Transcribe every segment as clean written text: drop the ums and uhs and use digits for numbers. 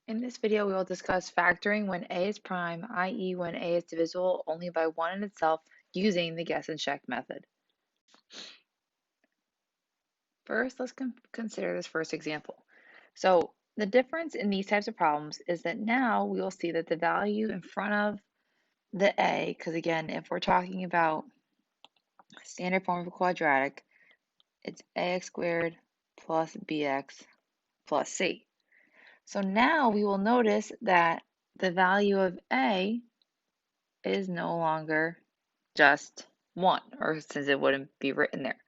In this video, we will discuss factoring when A is prime, i.e. when A is divisible only by 1 in itself using the guess and check method. First, let's consider this first example. So the difference in these types of problems is that now we will see that the value in front of the A, because again, if we're talking about standard form of a quadratic, it's ax squared plus bx plus c. So now we will notice that the value of A is no longer just 1, or since it wouldn't be written there.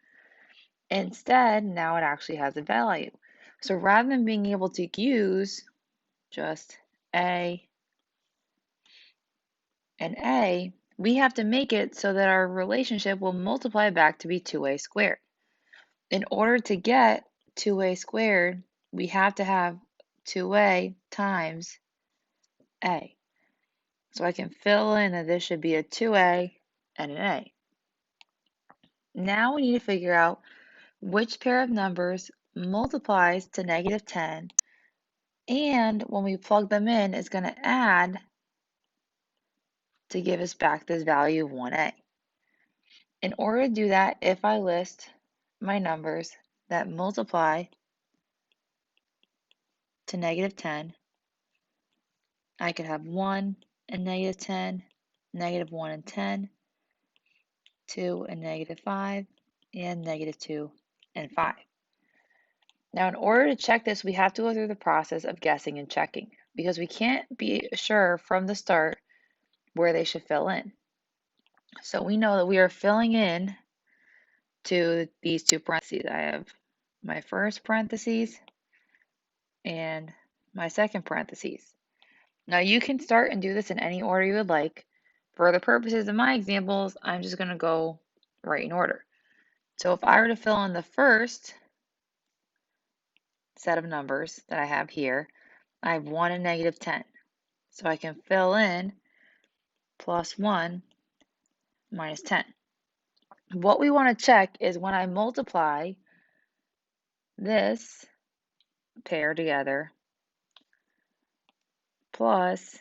Instead, now it actually has a value. So rather than being able to use just A and A, we have to make it so that our relationship will multiply back to be 2A squared. In order to get 2A squared, we have to have 2A times A. So I can fill in that this should be a 2A and an A. Now we need to figure out which pair of numbers multiplies to negative 10, and when we plug them in, is going to add to give us back this value of 1a. In order to do that, if I list my numbers that multiply to negative 10, I could have 1 and negative 10, negative 1 and 10, 2 and negative 5, and negative 2 and 5. Now, in order to check this, we have to go through the process of guessing and checking because we can't be sure from the start where they should fill in. So we know that we are filling in to these two parentheses. I have my first parentheses and my second parentheses. Now you can start and do this in any order you would like. For the purposes of my examples, I'm just going to go right in order. So if I were to fill in the first set of numbers that I have here, I have 1 and negative 10. So I can fill in plus 1 minus 10. What we want to check is when I multiply this pair together plus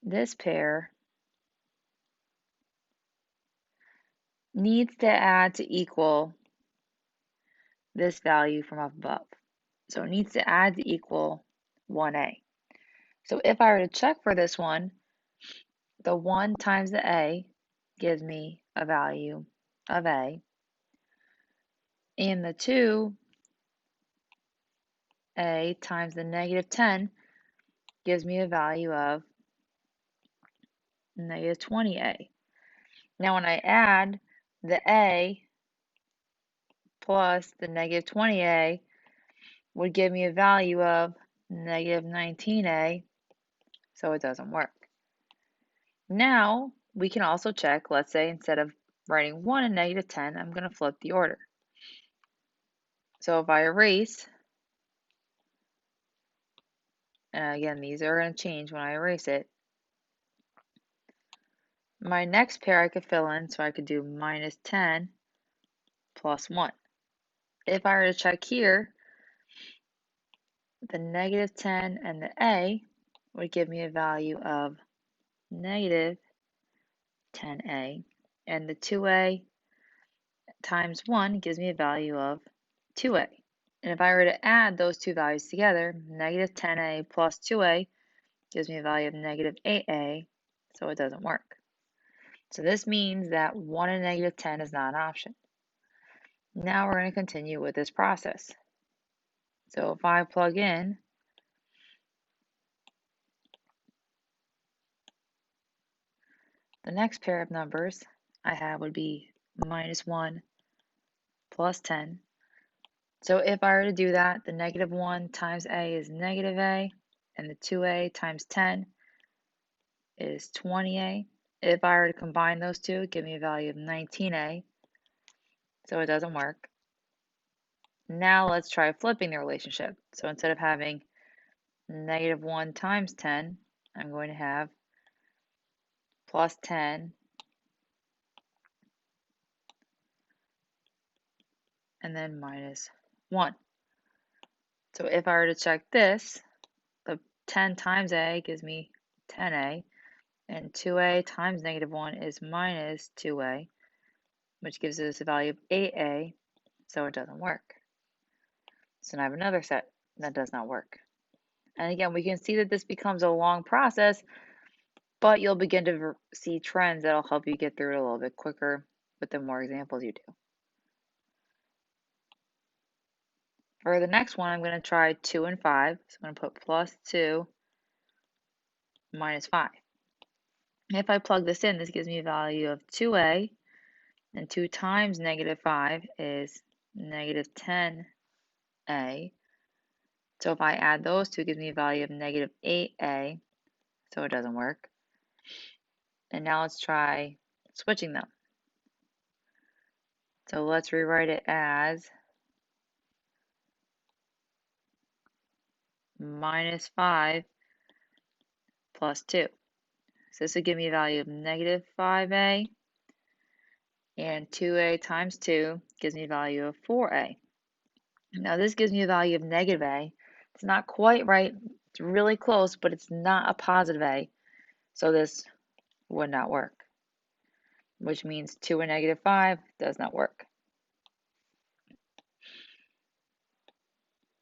this pair needs to add to equal this value from up above. So it needs to add to equal 1a. So if I were to check for this one, the 1 times the a gives me a value of a, and the 2a times the negative 10 gives me a value of negative 20a. Now when I add the a plus the negative 20a would give me a value of negative 19a, so it doesn't work. Now we can also check, let's say instead of writing 1 and negative 10, I'm going to flip the order. So if I erase, and again these are going to change when I erase it, my next pair I could fill in, so I could do minus 10 plus 1. If I were to check here, the negative 10 and the a would give me a value of negative 10a, and the 2a times 1 gives me a value of 2a. And if I were to add those two values together, negative 10a plus 2a gives me a value of negative 8a, so it doesn't work. So this means that 1 and negative 10 is not an option. Now we're going to continue with this process. So if I plug in the next pair of numbers I have would be minus 1 plus 10. So if I were to do that, the negative 1 times a is negative a, and the 2a times 10 is 20a. If I were to combine those two, give me a value of 19a, so it doesn't work. Now let's try flipping the relationship. So instead of having negative 1 times 10, I'm going to have plus 10 and then minus 1. So if I were to check this, the 10 times a gives me 10a, and 2a times -1 is minus 2a, which gives us a value of 8a, so it doesn't work. So now I have another set that does not work. And again, we can see that this becomes a long process, but you'll begin to see trends that'll help you get through it a little bit quicker with the more examples you do. For the next one, I'm going to try 2 and 5. So I'm going to put plus 2 minus 5. If I plug this in, this gives me a value of 2a, and 2 times -5 is -10a. So if I add those two, it gives me a value of -8a, so it doesn't work. And now let's try switching them. So let's rewrite it as -5 plus 2. So this would give me a value of -5a, and 2a times 2 gives me a value of 4a. Now this gives me a value of -a. It's not quite right, it's really close, but it's not a positive a, so this would not work, which means 2 and -5 does not work.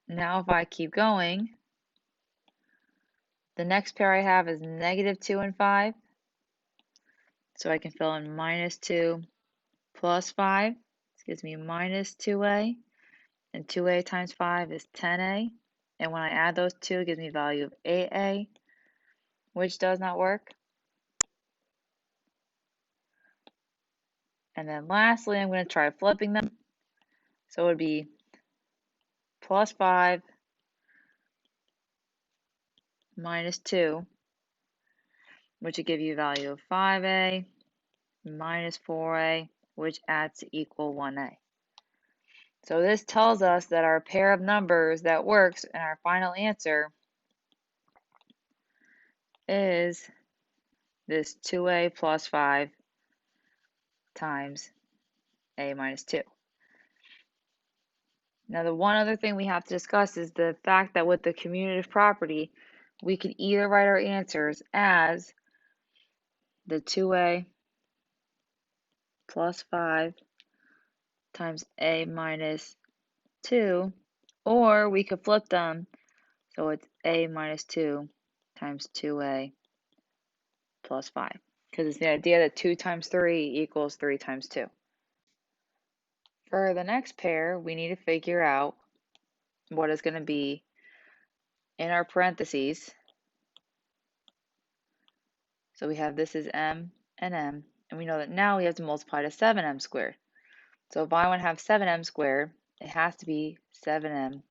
Now if I keep going, the next pair I have is -2 and 5, so I can fill in -2 plus 5. This gives me -2a, and 2a times 5 is 10a, and when I add those two, it gives me a value of 8a, which does not work. And then lastly, I'm going to try flipping them. So it would be plus 5 minus 2, which would give you a value of 5a minus 4a, which adds to equal 1a. So this tells us that our pair of numbers that works and our final answer is this 2a plus 5 times a minus 2. Now the one other thing we have to discuss is the fact that with the commutative property, we can either write our answers as the 2a plus 5 times a minus 2, or we could flip them, so it's a minus 2 times 2a plus 5, because it's the idea that 2 times 3 equals 3 times 2. For the next pair, we need to figure out what is going to be in our parentheses. So we have this is m and m, and we know that now we have to multiply to 7m squared. So if I want to have 7m squared, it has to be 7m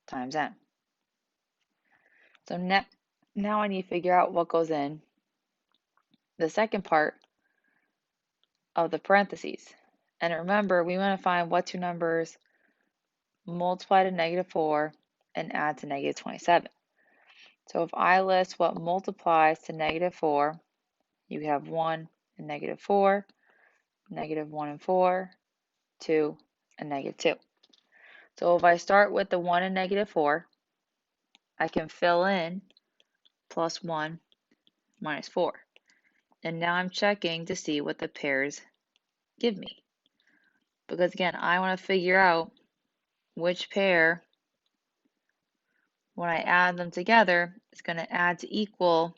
times m. So now I need to figure out what goes in the second part of the parentheses. And remember, we want to find what two numbers multiply to -4 and add to -27. So if I list what multiplies to -4, you have 1 and -4, -1 and 4, 2 and -2. So if I start with the 1 and -4, I can fill in plus 1 minus 4. And now I'm checking to see what the pairs give me. Because again, I want to figure out which pair, when I add them together, is going to add to equal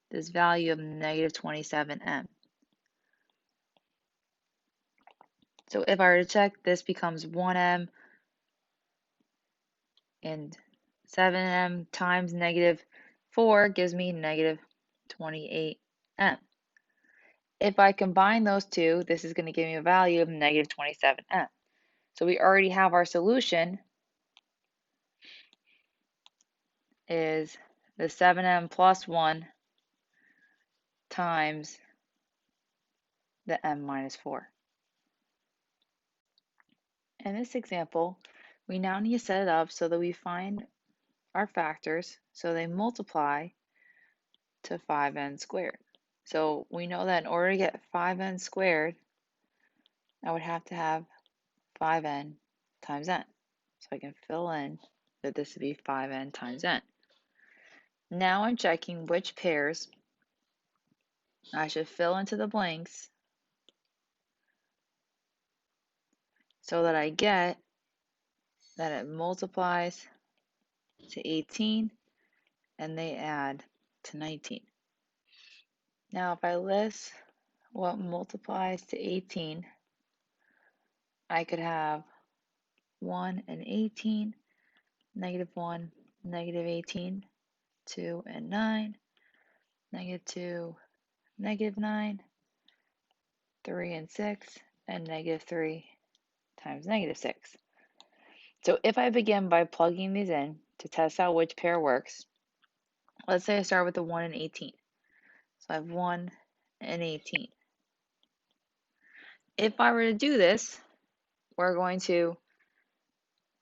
this value of -27m. So if I were to check, this becomes 1m, and 7m times -4 gives me -28m. If I combine those two, this is going to give me a value of -27m. So we already have our solution is the 7m plus 1 times the m minus 4. In this example, we now need to set it up so that we find our factors so they multiply to 5n squared. So we know that in order to get 5n squared, I would have to have 5n times n. So I can fill in that this would be 5n times n. Now I'm checking which pairs I should fill into the blanks so that I get that it multiplies to 18 and they add to 19. Now if I list what multiplies to 18, I could have 1 and 18, negative 1, negative 18, 2 and 9, negative 2, negative 9, 3 and 6, and negative 3 times negative 6. So if I begin by plugging these in to test out which pair works, let's say I start with the 1 and 18. So I have 1 and 18. If I were to do this, we're going to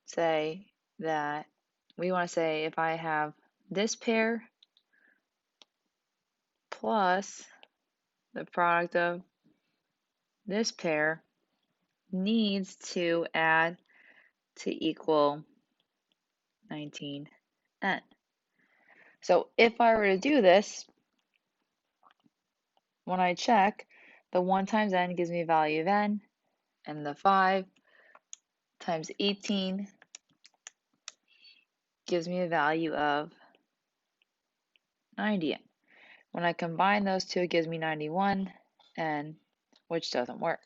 say that we want to say if I have this pair plus the product of this pair needs to add to equal 19n. So if I were to do this, when I check, the 1 times n gives me a value of n, and the 5 times 18 gives me a value of 90n. When I combine those two, it gives me 91n, which doesn't work.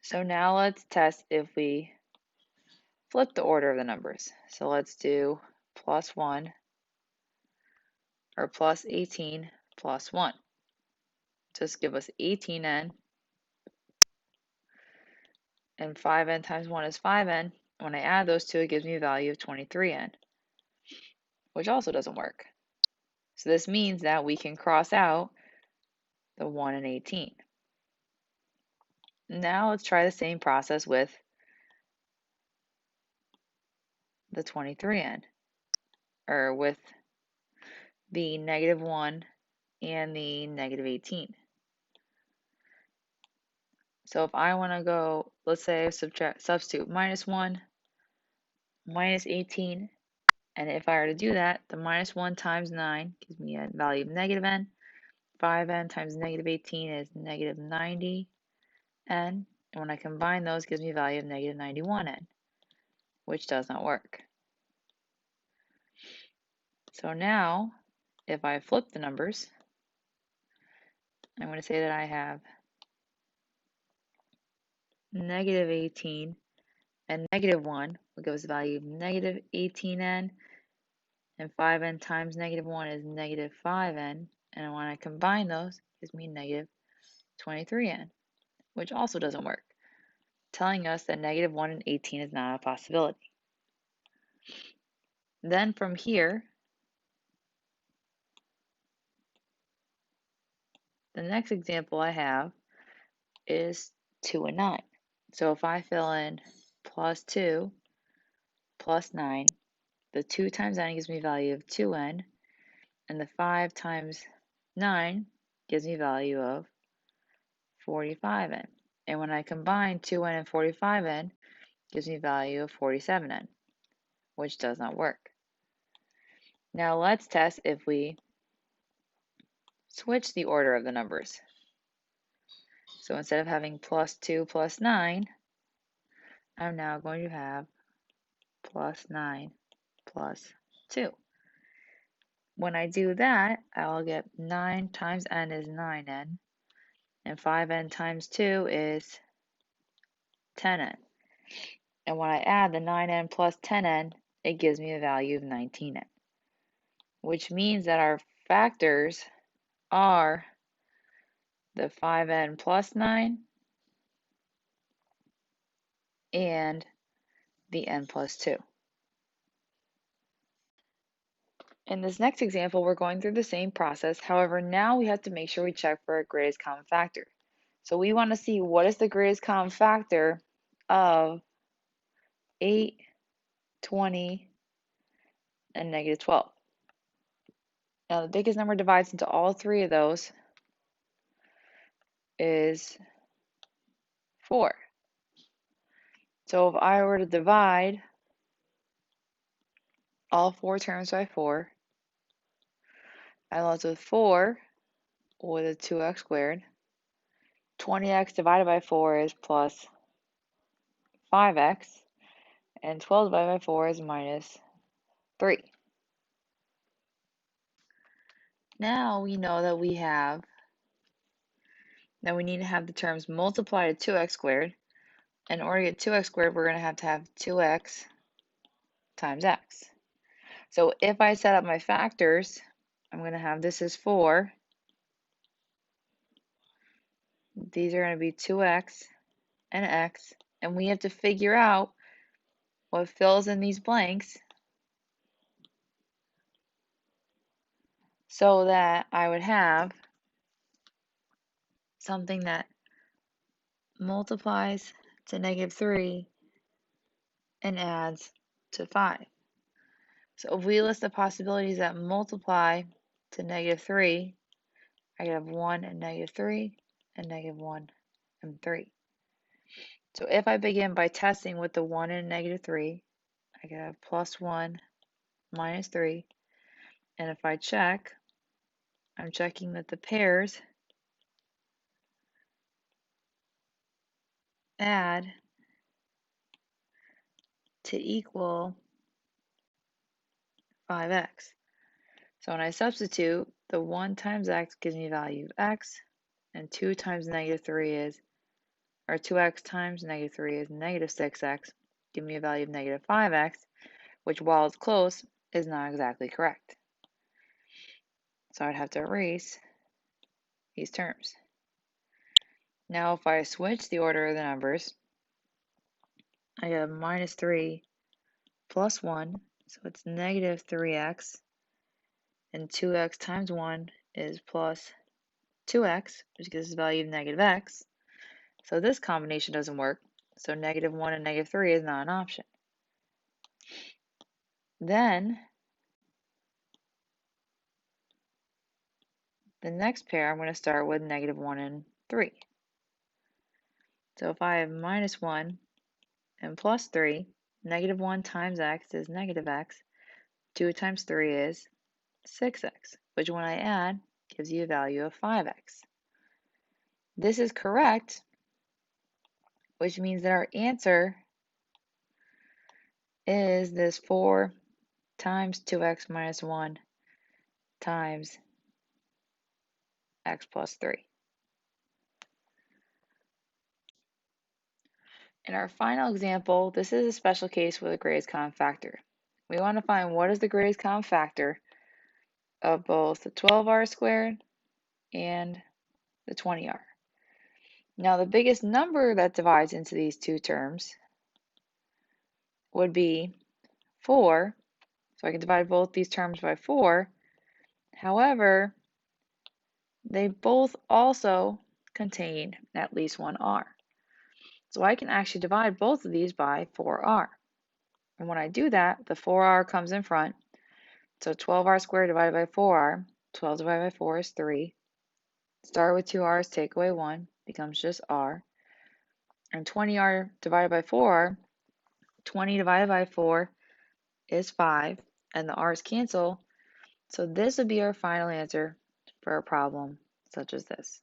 So now let's test if we flip the order of the numbers. So let's do plus 1, or plus 18 plus 1. Just give us 18n, and 5n times 1 is 5n. When I add those two, it gives me a value of 23n, which also doesn't work. So this means that we can cross out the 1 and 18. Now let's try the same process with the 23n, or with the negative 1 and the negative 18. So if I want to go, let's say substitute minus 1, minus 18, and if I were to do that, the minus 1 times 9 gives me a value of negative n. 5n times negative 18 is negative 90n, and when I combine those, it gives me a value of negative 91n, which does not work. So now, if I flip the numbers, I'm going to say that I have negative 18 and negative 1 will give us a value of negative 18n, and 5n times negative 1 is negative 5n, and when I combine those, it gives me negative 23n, which also doesn't work, telling us that negative 1 and 18 is not a possibility. Then from here, the next example I have is 2 and 9. So if I fill in plus 2 plus 9, the 2 times 9 gives me a value of 2n, and the 5 times 9 gives me a value of 45n. And when I combine 2n and 45n, it gives me a value of 47n, which does not work. Now let's test if we switch the order of the numbers. So instead of having plus 2 plus 9, I'm now going to have plus 9 plus 2. When I do that, I'll get 9 times n is 9n, and 5n times 2 is 10n. And when I add the 9n plus 10n, it gives me a value of 19n, which means that our factors are the 5n plus 9 and the n plus 2. In this next example, we're going through the same process. However, now we have to make sure we check for a greatest common factor. So we want to see what is the greatest common factor of 8, 20, and negative 12. Now the biggest number divides into all three of those is 4. So if I were to divide all 4 terms by 4, I'm left with 4 with a 2x squared. 20x divided by 4 is plus 5x, and 12 divided by 4 is minus 3. Now we know that we need to have the terms multiply to 2x squared. In order to get 2x squared, we're going to have 2x times x. So if I set up my factors, I'm going to have this is 4. These are going to be 2x and x. And we have to figure out what fills in these blanks so that I would have something that multiplies to -3 and adds to 5. So if we list the possibilities that multiply to -3, I could have 1 and -3 and -1 and 3. So if I begin by testing with the 1 and -3, I could have +1 minus 3. And if I check, I'm checking that the pairs add to equal 5x. So when I substitute, the 1 times x gives me a value of x, and 2 times -3 is, or 2x times -3 is -6x, give me a value of -5x, which while it's close, is not exactly correct. So I'd have to erase these terms. Now if I switch the order of the numbers, I get -3 plus 1, so it's -3x, and 2x times 1 is plus 2x, which gives us a value of -x. So this combination doesn't work, so -1 and -3 is not an option. Then, the next pair, I'm going to start with -1 and 3. So if I have -1 and plus 3, -1 times x is -x, 2 times 3 is 6x, which when I add, gives you a value of 5x. This is correct, which means that our answer is this 4 times 2x minus 1 times x plus 3. In our final example, this is a special case with a greatest common factor. We want to find what is the greatest common factor of both the 12r squared and the 20r. Now the biggest number that divides into these two terms would be 4, so I can divide both these terms by 4. However, they both also contain at least one r. So I can actually divide both of these by 4r. And when I do that, the 4r comes in front. So 12r squared divided by 4r, 12 divided by 4 is 3. Start with 2 r's, take away 1, becomes just r. And 20r divided by 4r, 20 divided by 4 is 5, and the r's cancel. So this would be our final answer for a problem such as this.